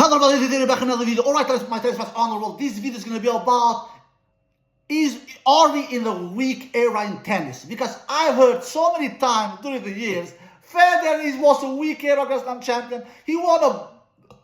back another video. Alright, my tennis fans on the world. This video is going to be about are we in the weak era in tennis? Because I've heard so many times during the years, Federer was a weak era Grand Slam champion. He won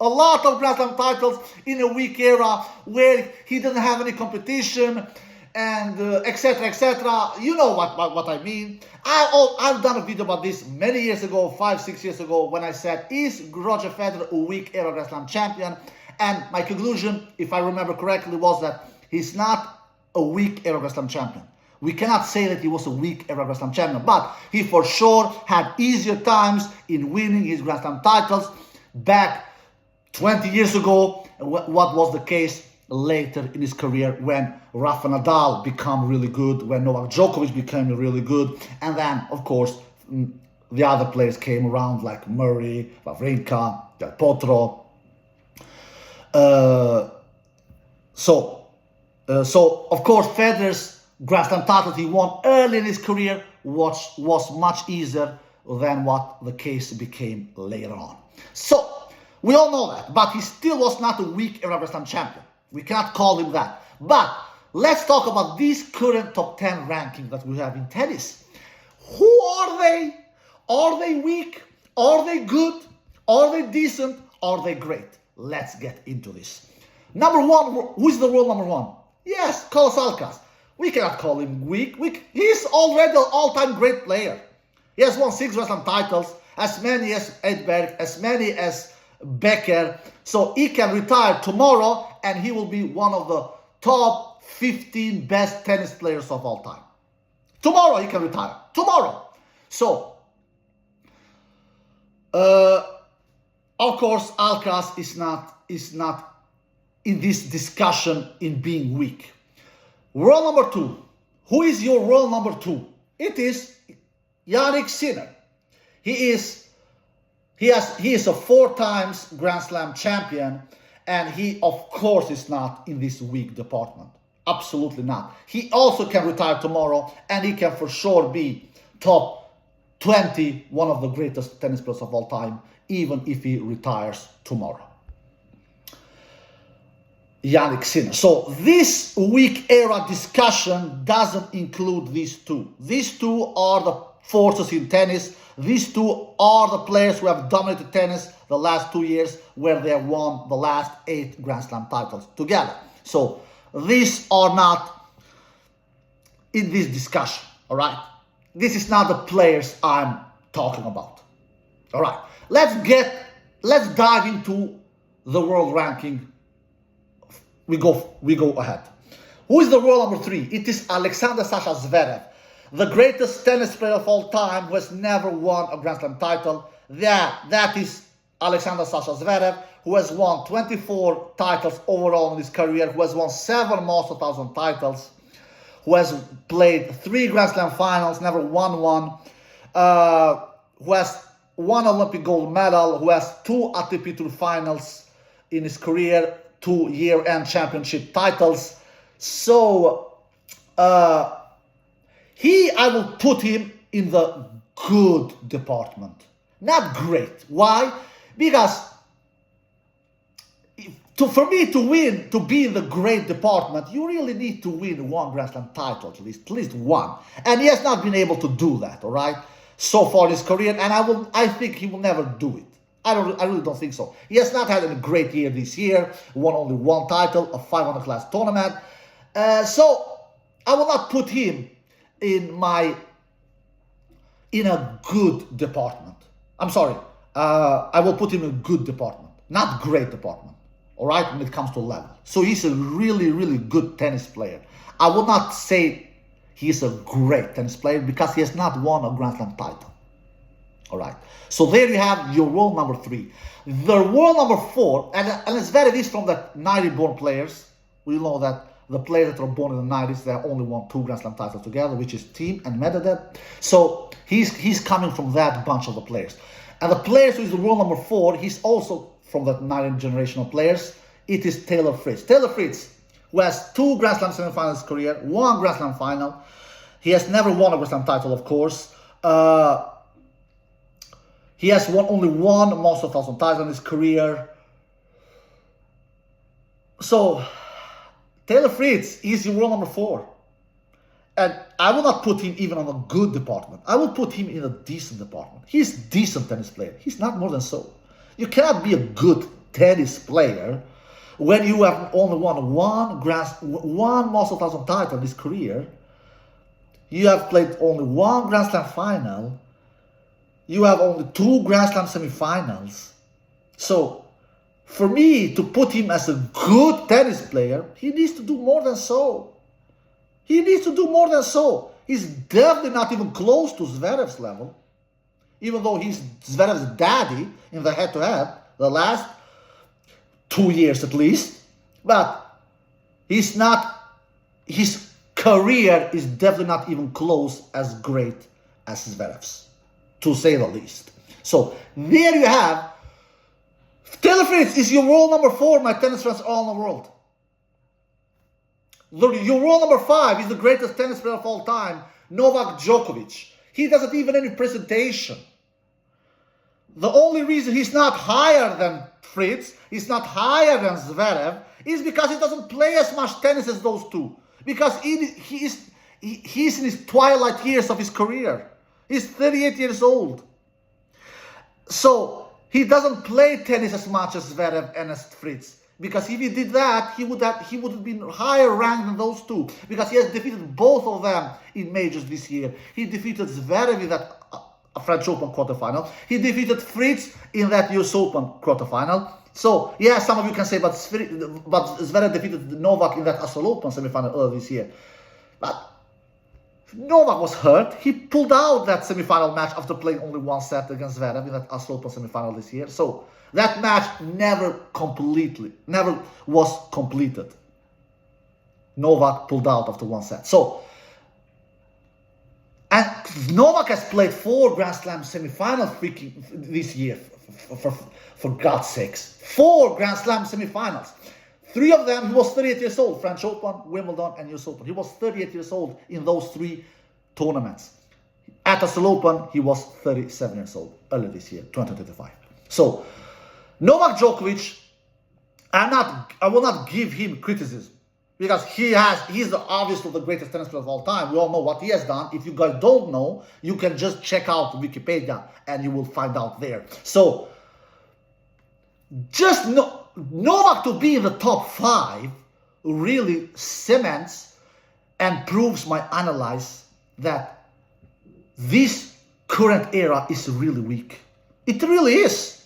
a lot of Grand Slam titles in a weak era where he didn't have any competition and etc. etc. You know what I mean. I've done a video about this many years ago, 5-6 years ago, when I said, is Roger Federer a weak era Grand Slam champion? And my conclusion, if I remember correctly, was that he's not a weak era Grand Slam champion. We cannot say that he was a weak era Grand Slam champion, but he for sure had easier times in winning his Grand Slam titles back 20 years ago. What was the case later in his career when Rafa Nadal became really good, when Novak Djokovic became really good, and then, of course, the other players came around like Murray, Wawrinka, Del Potro. So of course, Federer's Grand Slam title he won early in his career was much easier than what the case became later on. So we all know that, but he still was not a weak era Grand Slam champion. We cannot call him that. But let's talk about these current top 10 rankings that we have in tennis. Who are they? Are they weak? Are they good? Are they decent? Are they great? Let's get into this. Number one, who is the world number one? Yes, Carlos Alcaraz. We cannot call him weak. He's already an all-time great player. He has won 6 Grand Slam titles, as many as Edberg, as many as Becker. So he can retire tomorrow and he will be one of the top 15 best tennis players of all time. Tomorrow he can retire. Tomorrow. So, of course, Alcaraz is not in this discussion in being weak. World number 2. Who is your world number 2? It is Jannik Sinner. He is a 4 times Grand Slam champion, and he of course is not in this weak department. Absolutely not. He also can retire tomorrow, and he can for sure be top 20, one of the greatest tennis players of all time, even if he retires tomorrow. Jannik Sinner. So this weak era discussion doesn't include these two. These two are the forces in tennis. These two are the players who have dominated tennis the last 2 years, where they have won the last 8 Grand Slam titles together. So these are not in this discussion, all right? This is not the players I'm talking about, all right? Let's dive into the world ranking. We go ahead. Who is the world number 3? It is Alexander Sasha Zverev, the greatest tennis player of all time who has never won a Grand Slam title. That is Alexander Sasha Zverev, who has won 24 titles overall in his career, who has won 7 Masters 1000 titles, who has played 3 Grand Slam finals, never won one, who has 1 Olympic gold medal, who has 2 ATP Tour finals in his career, 2 year-end championship titles. So I will put him in the good department, not great. Why? Because for me to be in the great department, you really need to win 1 Grand Slam title, at least 1. And he has not been able to do that, all right, so far in his career, and I think he will never do it. I really don't think so. He has not had a great year this year, won only 1 title, a 500 class tournament. So I will not put him in a good department. I'm sorry. I will put him in a good department, not great department, all right, when it comes to level. So he's a really, really good tennis player. I would not say he's a great tennis player because he has not won a Grand Slam title. All right. So there you have your world number 3. The world number 4, and Zverev is from the 90-born players. We know that the players that are born in the 90s, they have only won 2 Grand Slam titles together, which is Thiem and Medvedev. So he's coming from that bunch of the players. And the players who is the world number 4, he's also from the 90 generational players. It is Taylor Fritz. Taylor Fritz, who has 2 Grand Slam semifinals in his career, 1 Grand Slam final. He has never won a Grand Slam title, of course. He has won only 1 Masters 1000 title in his career. So, Taylor Fritz is your world number 4. And I will not put him even on a good department. I will put him in a decent department. He's a decent tennis player. He's not more than so. You cannot be a good tennis player when you have only won one Master 1000 title in his career. You have played only one Grand Slam final. You have only 2 Grand Slam semifinals. So, for me to put him as a good tennis player, he needs to do more than so. He needs to do more than so. He's definitely not even close to Zverev's level, even though he's Zverev's daddy in the head-to-head, the last 2 years at least. But he's not, his career is definitely not even close as great as Zverev's, to say the least. So there you have, Taylor Fritz is your world number 4, my tennis friends all in the world. Your world number 5 is the greatest tennis player of all time, Novak Djokovic. He doesn't even any presentation. The only reason he's not higher than Fritz, he's not higher than Zverev, is because he doesn't play as much tennis as those two. Because he's in his twilight years of his career. He's 38 years old. So he doesn't play tennis as much as Zverev and as Fritz. Because if he did that, he would have been higher ranked than those two. Because he has defeated both of them in majors this year. He defeated Zverev in that French Open quarterfinal. He defeated Fritz in that US Open quarterfinal. So, yeah, some of you can say, but Zverev defeated Novak in that Australian Open semifinal earlier this year. But Novak was hurt. He pulled out that semifinal match after playing only one set against Zverev in that Australian Open semifinal this year. So, that match never was completed. Novak pulled out after one set. So, and Novak has played 4 Grand Slam semifinals this year, for God's sakes. 4 Grand Slam semifinals. 3 of them, he was 38 years old. French Open, Wimbledon, and US Open. He was 38 years old in those 3 tournaments. At the Australian Open, he was 37 years old earlier this year, 2025. So, Novak Djokovic, I will not give him criticism because he's obviously the greatest tennis player of all time. We all know what he has done. If you guys don't know, you can just check out Wikipedia and you will find out there. So, just Novak to be in the top 5 really cements and proves my analysis that this current era is really weak. It really is.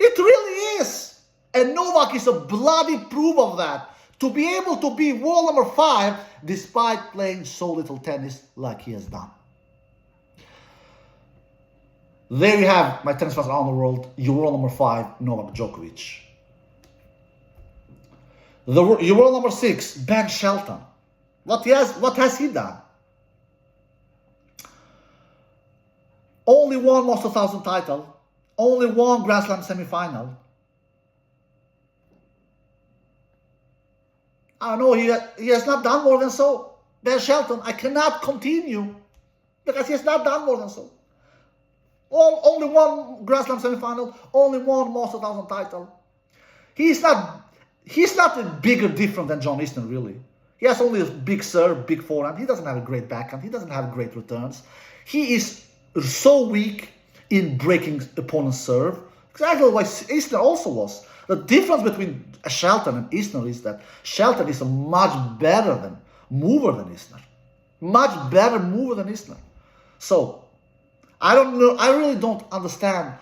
It really is. And Novak is a bloody proof of that. To be able to be world number 5 despite playing so little tennis like he has done. There you have, my tennis fans around the world, your world number 5, Novak Djokovic. Your world number 6, Ben Shelton. What has he done? Only one Master 1000 title. Only one Grand Slam semifinal. I know he has not done more than so. Ben Shelton, I cannot continue because he has not done more than so. Only one Grand Slam semifinal, only one Master 1000 title. He's not a bigger different than John Isner, really. He has only a big serve, big forehand. He doesn't have a great backhand. He doesn't have great returns. He is so weak in breaking opponent's serve. Exactly what Isner also was. The difference between Shelton and Isner is that Shelton is a much better mover than Isner. Much better mover than Isner. So, I don't know. I really don't understand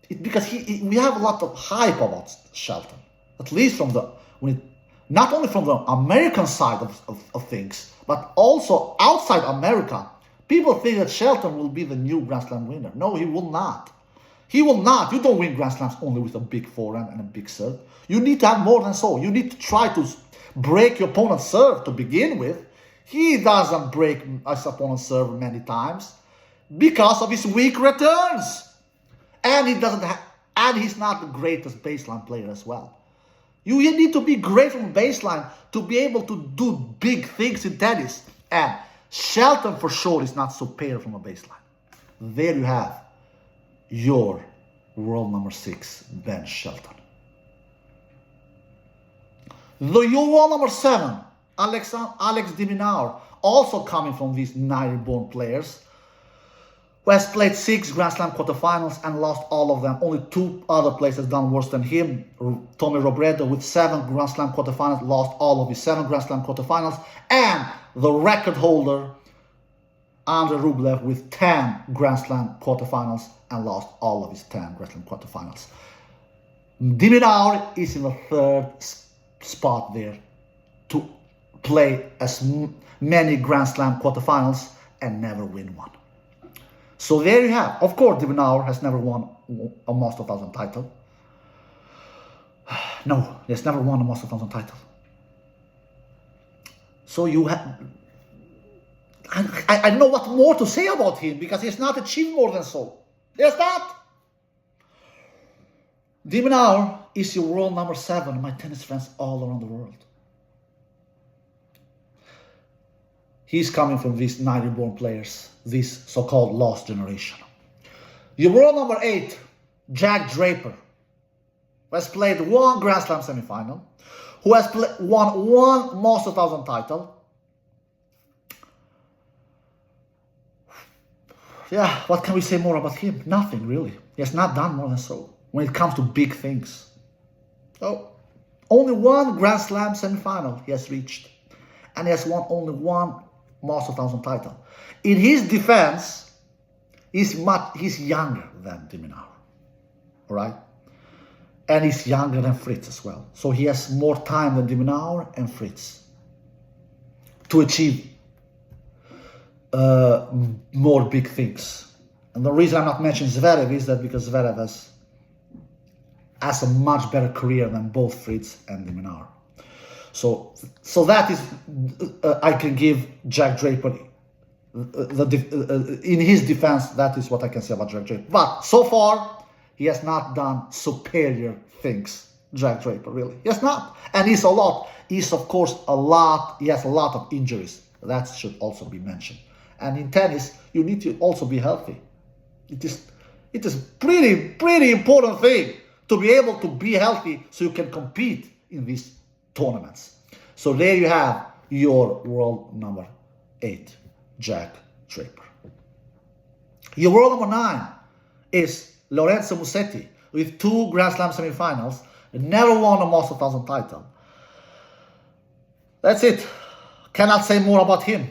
it because we have a lot of hype about Shelton. At least not only from the American side of things, but also outside America. People think that Shelton will be the new Grand Slam winner. No, he will not. He will not. You don't win Grand Slams only with a big forehand and a big serve. You need to have more than so. You need to try to break your opponent's serve to begin with. He doesn't break his opponent's serve many times because of his weak returns. And he's not the greatest baseline player as well. You need to be great from baseline to be able to do big things in tennis. And Shelton for sure is not superior from a baseline. There you have your world number 6, Ben Shelton. The Euro number 7, Alex de Minaur, also coming from these native-born players, who has played 6 Grand Slam quarterfinals and lost all of them. Only 2 other players have done worse than him. Tommy Robredo with 7 Grand Slam quarterfinals, lost all of his 7 Grand Slam quarterfinals. And the record holder, Andrei Rublev, with 10 Grand Slam quarterfinals and lost all of his 10 Grand Slam quarterfinals. De Minaur is in the 3rd spot there to play as many Grand Slam quarterfinals and never win one. So there you have. Of course, de Minaur has never won a Master 1000 title. No, he has never won a Master 1000 title. So you have... I don't know what more to say about him, because he has not achieved more than so. He has not. De Minaur is your world number 7, my tennis friends all around the world. He's coming from these native-born players, this so-called lost generation. Your world number 8, Jack Draper, who has played 1 Grand Slam semifinal, who has won 1 Master 1000 title. Yeah, what can we say more about him? Nothing, really. He has not done more than so when it comes to big things. So, only 1 Grand Slam semifinal he has reached. And he has won only 1 Master 1000 title. In his defense, he's younger than de Minaur, all right? And he's younger than Fritz as well. So he has more time than de Minaur and Fritz to achieve more big things. And the reason I'm not mentioning Zverev is that because Zverev has a much better career than both Fritz and de Minaur. So that is, I can give Jack Draper, in his defense, that is what I can say about Jack Draper. But so far, he has not done superior things, Jack Draper, really. He has not. And he has a lot of injuries. That should also be mentioned. And in tennis, you need to also be healthy. It is pretty important thing to be able to be healthy so you can compete in these tournaments. So there you have your world number 8, Jack Draper. Your world number 9 is Lorenzo Musetti with 2 Grand Slam semifinals, never won a Master 1000 title. That's it. Cannot say more about him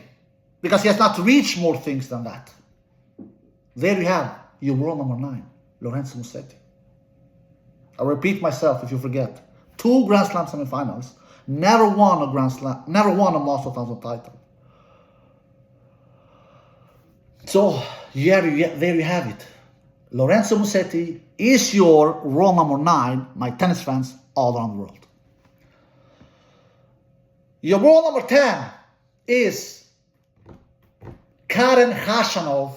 because he has not reached more things than that. There you have your world number 9, Lorenzo Musetti. I repeat myself if you forget. 2 Grand Slam semifinals, never won a Grand Slam, never won a Master 1000 title. So there you have it. Lorenzo Musetti is your world number 9, my tennis fans all around the world. Your world number 10 is Karen Khachanov,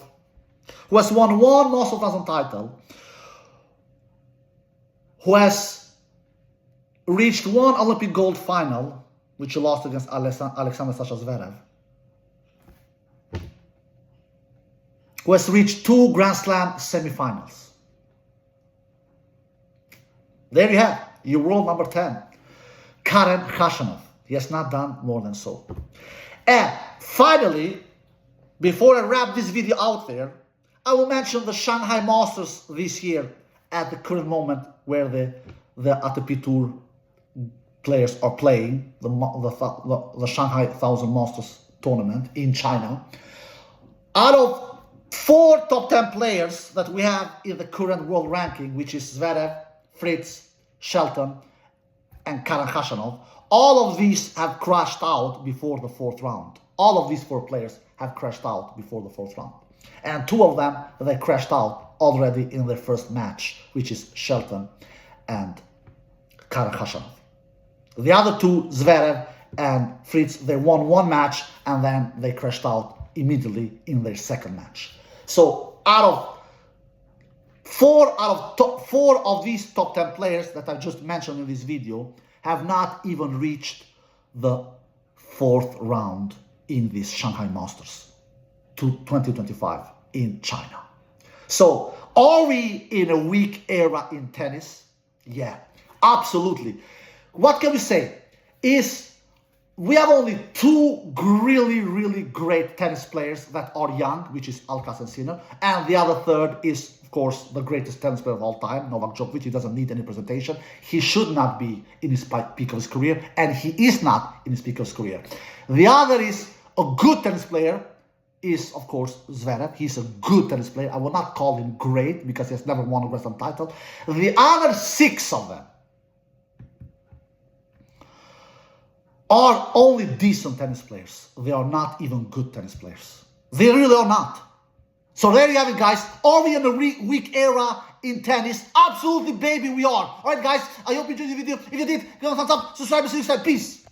who has won 1 Master 1000 title, who has reached 1 Olympic gold final, which he lost against Alexander Sasha Zverev, who has reached 2 Grand Slam semifinals. There you have your world number 10, Karen Khachanov. He has not done more than so. And finally, before I wrap this video out there, I will mention the Shanghai Masters this year at the current moment where the ATP Tour players are playing, the Shanghai 1000 Masters tournament in China. Out of 4 top 10 players that we have in the current world ranking, which is Zverev, Fritz, Shelton, and Karen Khachanov, all of these have crashed out before the 4th round. All of these 4 players have crashed out before the 4th round. And 2 of them, they crashed out already in their first match, which is Shelton and Karen Khachanov. The other 2, Zverev and Fritz, they won 1 match and then they crashed out immediately in their second match. So out of 4 of these top 10 players that I just mentioned in this video have not even reached the 4th round in this Shanghai Masters 2025 in China. So are we in a weak era in tennis? Yeah, absolutely. What can we say? is we have only two really, really great tennis players that are young, which is Alcaraz and Sinner. And the other third is, of course, the greatest tennis player of all time, Novak Djokovic. He doesn't need any presentation. He should not be in his peak of his career, and he is not in his peak of his career. The other is a good tennis player, is, of course, Zverev. He's a good tennis player. I will not call him great because he has never won a Grand Slam title. The other six of them are only decent tennis players. They are not even good tennis players. They really are not. So there you have it, guys. Are we in a weak era in tennis? Absolutely, baby, we are. All right, guys, I hope you enjoyed the video. If you did, give a thumbs up, subscribe, and see you next time. Peace.